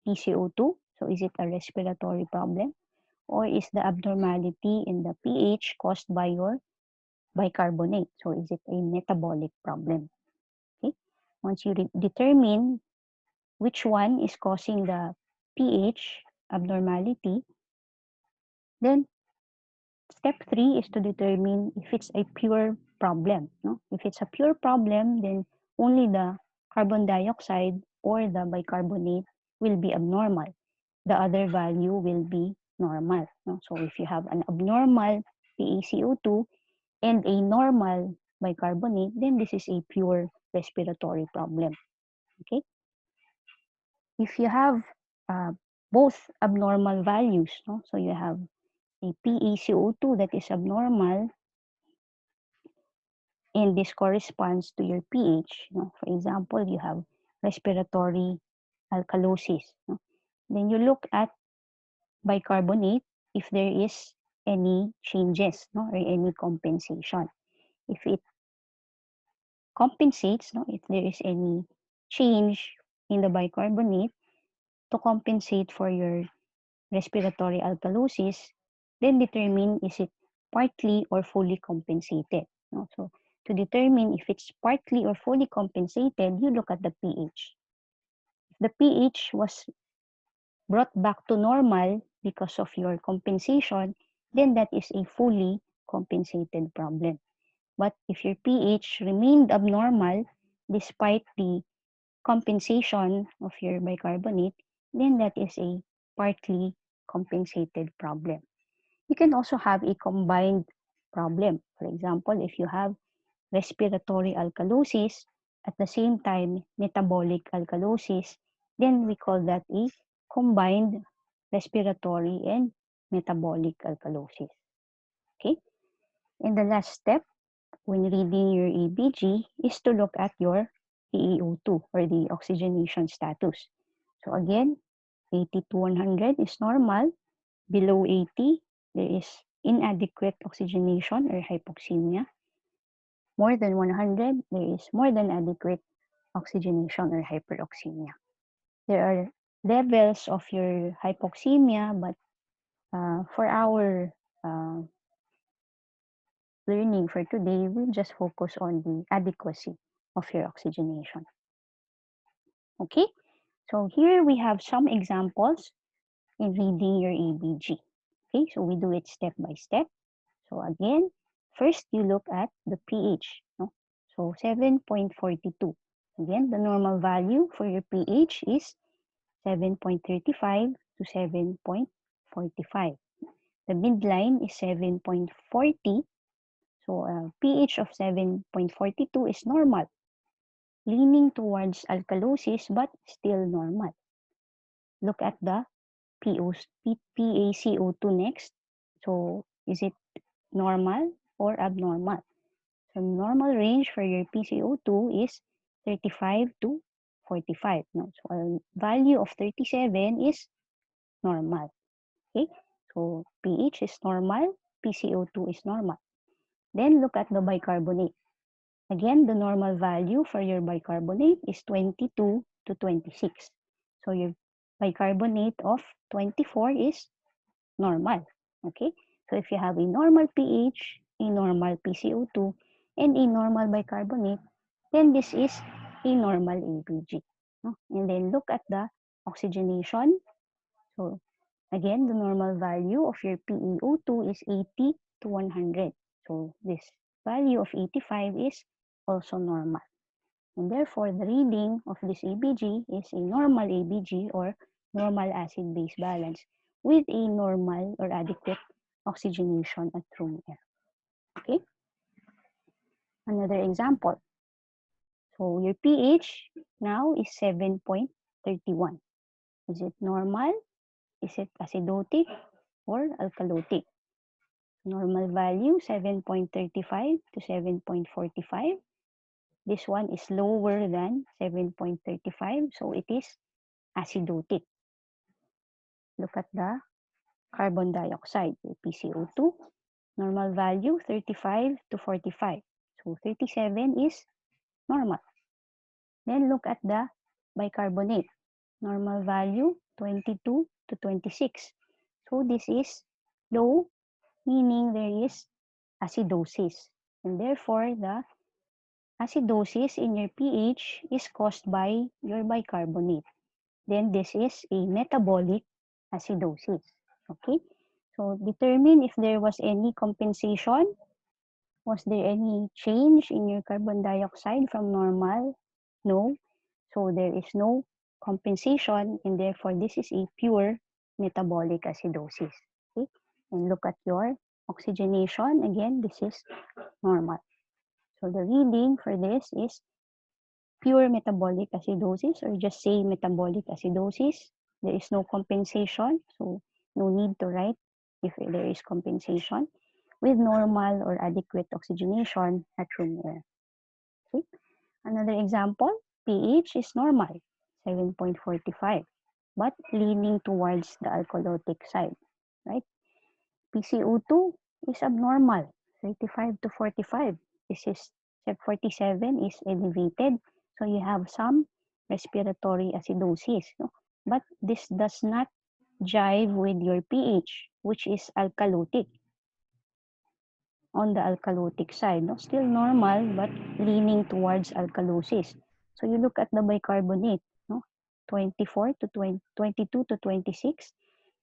PCO2? So is it a respiratory problem? Or is the abnormality in the pH caused by your bicarbonate? So is it a metabolic problem? Okay. Once you determine which one is causing the pH abnormality, then step 3 is to determine if it's a pure problem. If it's a pure problem, then only the carbon dioxide or the bicarbonate will be abnormal. The other value will be normal. So if you have an abnormal PaCO2 and a normal bicarbonate, then this is a pure respiratory problem. Okay. If you have both abnormal values, so you have a PaCO2 that is abnormal, and this corresponds to your pH. For example, you have respiratory alkalosis. Then you look at bicarbonate if there is any changes or any compensation. If it compensates, if there is any change in the bicarbonate to compensate for your respiratory alkalosis, then determine is it partly or fully compensated. So to determine if it's partly or fully compensated, you look at the pH. If the pH was brought back to normal because of your compensation, then that is a fully compensated problem. But if your pH remained abnormal despite the compensation of your bicarbonate, then that is a partly compensated problem. You can also have a combined problem. For example, if you have respiratory alkalosis, at the same time metabolic alkalosis, then we call that a combined respiratory and metabolic alkalosis. Okay? And the last step when reading your ABG is to look at your PeO2 or the oxygenation status. So again, 80 to 100 is normal. Below 80, there is inadequate oxygenation or hypoxemia. More than 100, there is more than adequate oxygenation or hyperoxemia. There are levels of your hypoxemia, but for our learning for today, we'll just focus on the adequacy of your oxygenation. Okay, so here we have some examples in reading your ABG. Okay, so we do it step by step. So again, first you look at the pH. No? So 7.42. Again, the normal value for your pH is 7.35 to 7.45. The midline is 7.40. So a pH of 7.42 is normal, leaning towards alkalosis but still normal. Look at the PaCO2 next. So is it normal or abnormal? So normal range for your PaCO2 is 35 to 45. No? So a value of 37 is normal. Okay, so pH is normal, PaCO2 is normal. Then look at the bicarbonate. Again, the normal value for your bicarbonate is 22 to 26. So your bicarbonate of 24 is normal. Okay, so if you have a normal pH, a normal PaCO2, and a normal bicarbonate, then this is a normal ABG. And then look at the oxygenation. So again, the normal value of your PeO2 is 80 to 100. So this value of 85 is also normal. And therefore, the reading of this ABG is a normal ABG or normal acid-base balance with a normal or adequate oxygenation at room air. Okay? Another example. So your pH now is 7.31. Is it normal? Is it acidotic or alkalotic? Normal value 7.35 to 7.45. This one is lower than 7.35, so it is acidotic. Look at the carbon dioxide, the PCO2. Normal value 35 to 45. So 37 is normal. Then look at the bicarbonate. Normal value 22 to 26. So this is low, meaning there is acidosis. And therefore, the acidosis in your pH is caused by your bicarbonate. Then this is a metabolic acidosis. Okay, so determine if there was any compensation. Was there any change in your carbon dioxide from normal? No. So there is no compensation, and therefore this is a pure metabolic acidosis. Okay, and look at your oxygenation. Again, this is normal. So the reading for this is pure metabolic acidosis, or just say metabolic acidosis. There is no compensation, so no need to write if there is compensation, with normal or adequate oxygenation at room air. Okay. Another example, pH is normal, 7.45, but leaning towards the alkalotic side, right? PCO2 is abnormal, 35 to 45. This is 47 is elevated. So you have some respiratory acidosis. No? But this does not jive with your pH, which is alkalotic. On the alkalotic side, no? Still normal, but leaning towards alkalosis. So you look at the bicarbonate, no? 24 to 20, 22 to 26,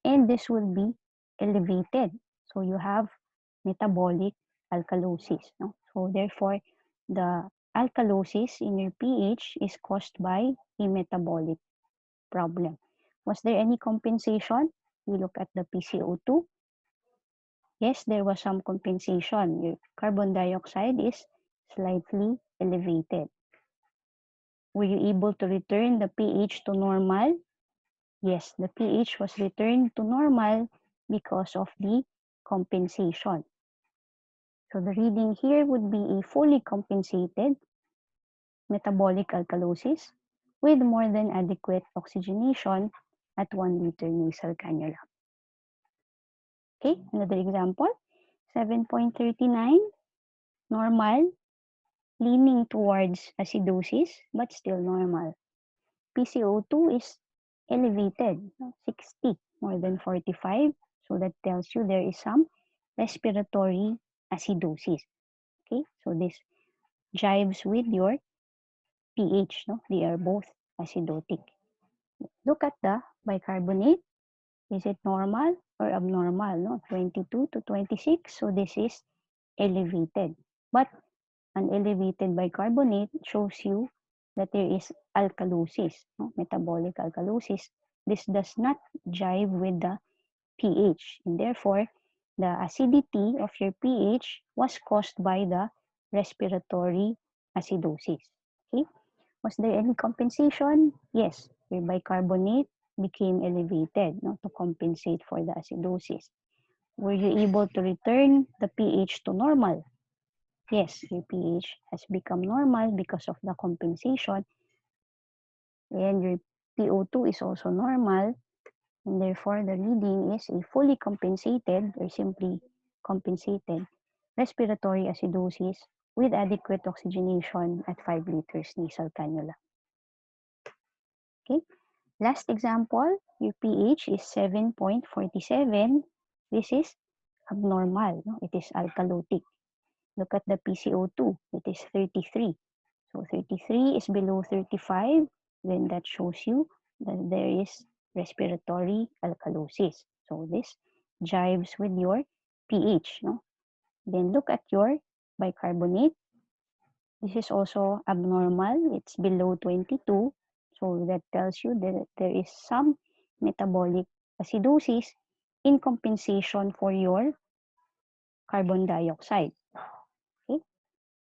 and this will be elevated. So you have metabolic alkalosis. No? So therefore, the alkalosis in your pH is caused by a metabolic problem. Was there any compensation? We look at the PCO2. yes, there was some compensation. Your carbon dioxide is slightly elevated. Were you able to return the pH to normal? Yes, the pH was returned to normal because of the compensation. So the reading here would be a fully compensated metabolic alkalosis with more than adequate oxygenation at 1 liter nasal cannula. Okay, another example, 7.39, normal, leaning towards acidosis, but still normal. PCO2 is elevated, 60, more than 45. So that tells you there is some respiratory acidosis. Okay, so this jives with your pH. No? They are both acidotic. Look at the bicarbonate. Is it normal or abnormal? No, 22 to 26. So this is elevated. But an elevated bicarbonate shows you that there is alkalosis, no? Metabolic alkalosis. This does not jive with the pH, and therefore the acidity of your pH was caused by the respiratory acidosis. Okay, was there any compensation? Yes, your bicarbonate became elevated, no, to compensate for the acidosis. Were you able to return the pH to normal? Yes, your pH has become normal because of the compensation, and your PO2 is also normal, and therefore the reading is a fully compensated or simply compensated respiratory acidosis with adequate oxygenation at 5 liters nasal cannula. Okay, last example, your pH is 7.47. This is abnormal, no? It is alkalotic. Look at the PCO2, it is 33. So 33 is below 35, then that shows you that there is respiratory alkalosis. So this jives with your pH. No? Then look at your bicarbonate. This is also abnormal. It's below 22. So that tells you that there is some metabolic acidosis in compensation for your carbon dioxide. Okay?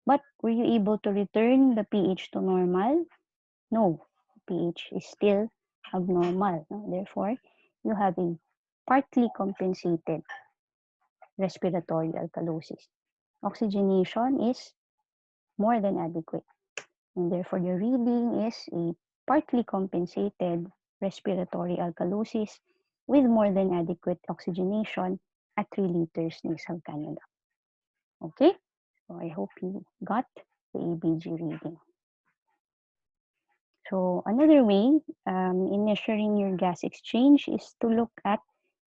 But were you able to return the pH to normal? No, pH is still abnormal. No? Therefore, you have a partly compensated respiratory alkalosis. Oxygenation is more than adequate, and therefore the reading is a partly compensated respiratory alkalosis with more than adequate oxygenation at 3 liters nasal cannula. Okay, so I hope you got the ABG reading. So another way in measuring your gas exchange is to look at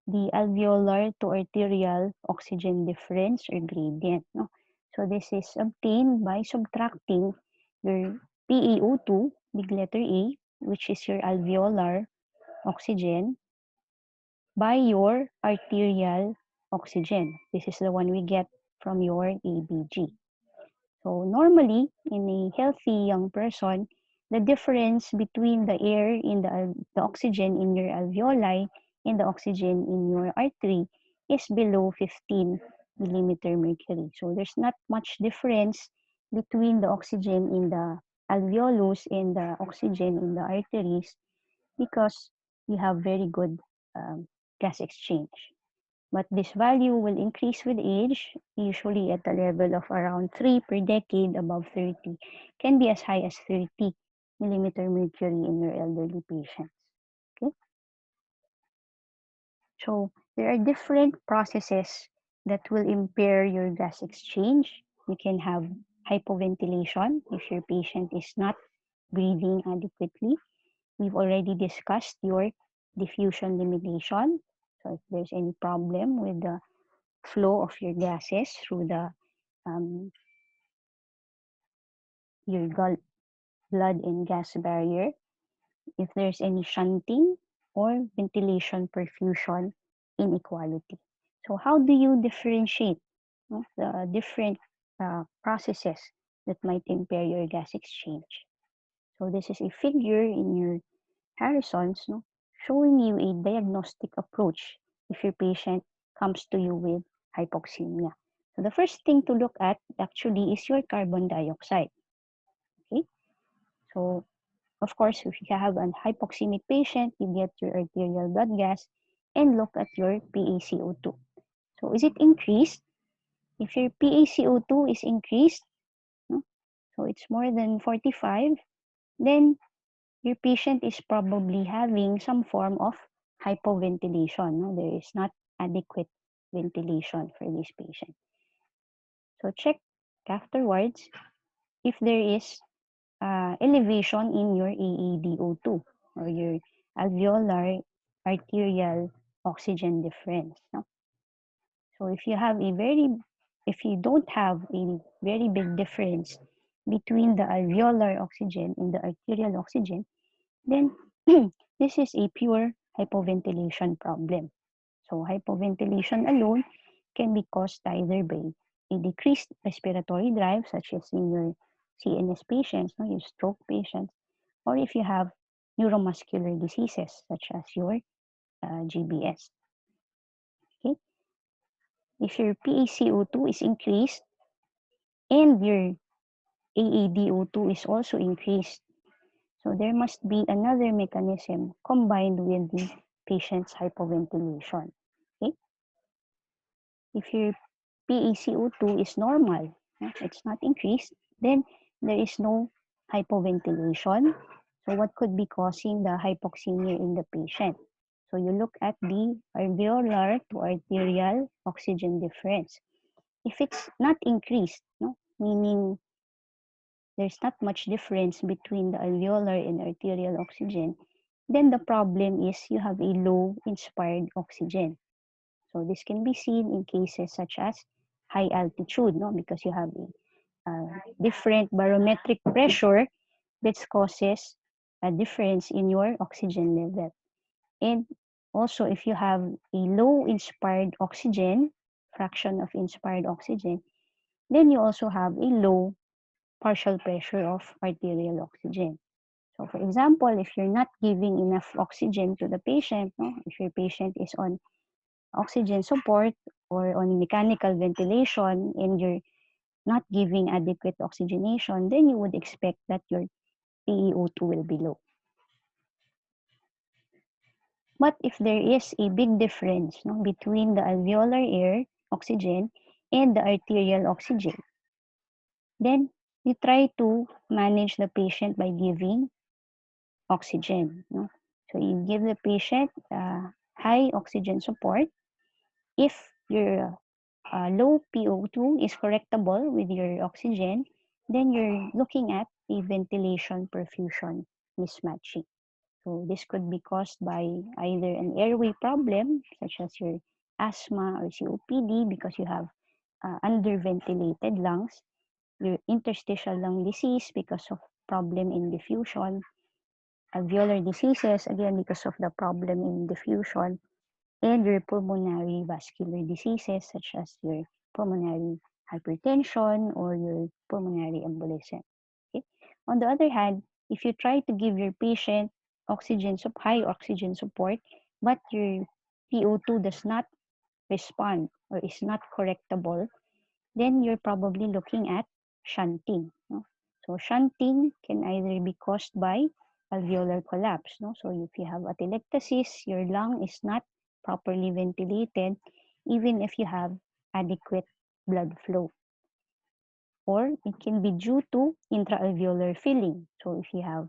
the alveolar to arterial oxygen difference or gradient. No? So this is obtained by subtracting your PaO2, big letter A, which is your alveolar oxygen, by your arterial oxygen. This is the one we get from your ABG. So normally, in a healthy young person, the difference between the air in the oxygen in your alveoli and the oxygen in your artery is below 15 millimeter mercury. So there's not much difference between the oxygen in the alveolus and the oxygen in the arteries because you have very good gas exchange. But this value will increase with age, usually at a level of around 3 per decade above 30, can be as high as 30 millimeter mercury in your elderly patients. Okay? So there are different processes that will impair your gas exchange. You can have hypoventilation if your patient is not breathing adequately. We've already discussed your diffusion limitation. So if there's any problem with the flow of your gases through the your blood and gas barrier, if there's any shunting or ventilation perfusion inequality. So how do you differentiate the different processes that might impair your gas exchange? So this is a figure in your Harrison's, showing you a diagnostic approach if your patient comes to you with hypoxemia. So the first thing to look at actually is your carbon dioxide. Okay, so of course, if you have an hypoxemic patient, you get your arterial blood gas and look at your PaCO2. So is it increased? If your PaCO2 is increased, no, so it's more than 45, then your patient is probably having some form of hypoventilation. No? There is not adequate ventilation for this patient. So check afterwards if there is elevation in your AADO2 or your alveolar arterial oxygen difference. No? So if you don't have a very big difference between the alveolar oxygen and the arterial oxygen, then this is a pure hypoventilation problem. So hypoventilation alone can be caused either by a decreased respiratory drive, such as in your CNS patients, no, your stroke patients, or if you have neuromuscular diseases, such as your GBS. Okay? If your PaCO2 is increased and your AADO2 is also increased, so there must be another mechanism combined with the patient's hypoventilation. Okay? If your PaCO2 is normal, it's not increased, then there is no hypoventilation. So what could be causing the hypoxemia in the patient? So you look at the alveolar to arterial oxygen difference. If it's not increased, no, meaning there's not much difference between the alveolar and arterial oxygen, then the problem is you have a low inspired oxygen. So this can be seen in cases such as high altitude, no, because you have a different barometric pressure that causes a difference in your oxygen level. And also, if you have a low inspired oxygen, fraction of inspired oxygen, then you also have a low partial pressure of arterial oxygen. So for example, if you're not giving enough oxygen to the patient, no, if your patient is on oxygen support or on mechanical ventilation and you're not giving adequate oxygenation, then you would expect that your PeO2 will be low. But if there is a big difference, no, between the alveolar air oxygen and the arterial oxygen, then you try to manage the patient by giving oxygen. No? So you give the patient high oxygen support. If your low PO2 is correctable with your oxygen, then you're looking at a ventilation perfusion mismatching. So this could be caused by either an airway problem, such as your asthma or COPD, because you have underventilated lungs, your interstitial lung disease because of problem in diffusion, alveolar diseases, again because of the problem in diffusion, and your pulmonary vascular diseases such as your pulmonary hypertension or your pulmonary embolism. Okay? On the other hand, if you try to give your patient high oxygen support, but your PO2 does not respond or is not correctable, then you're probably looking at shunting. No? So shunting can either be caused by alveolar collapse. No? So if you have atelectasis, your lung is not properly ventilated, even if you have adequate blood flow. Or it can be due to intraalveolar filling. So if you have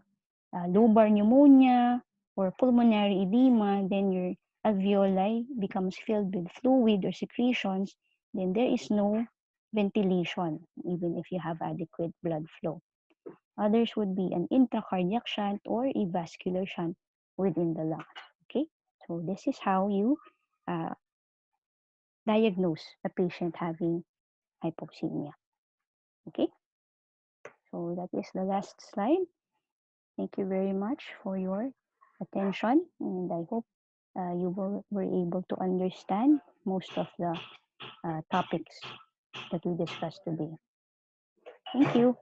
lobar pneumonia or pulmonary edema, then your alveoli becomes filled with fluid or secretions, then there is no ventilation, even if you have adequate blood flow. Others would be an intracardiac shunt or a vascular shunt within the lung. Okay, so this is how you diagnose a patient having hypoxemia. Okay, so that is the last slide. Thank you very much for your attention, and I hope you were able to understand most of the topics that we discussed today. Thank you.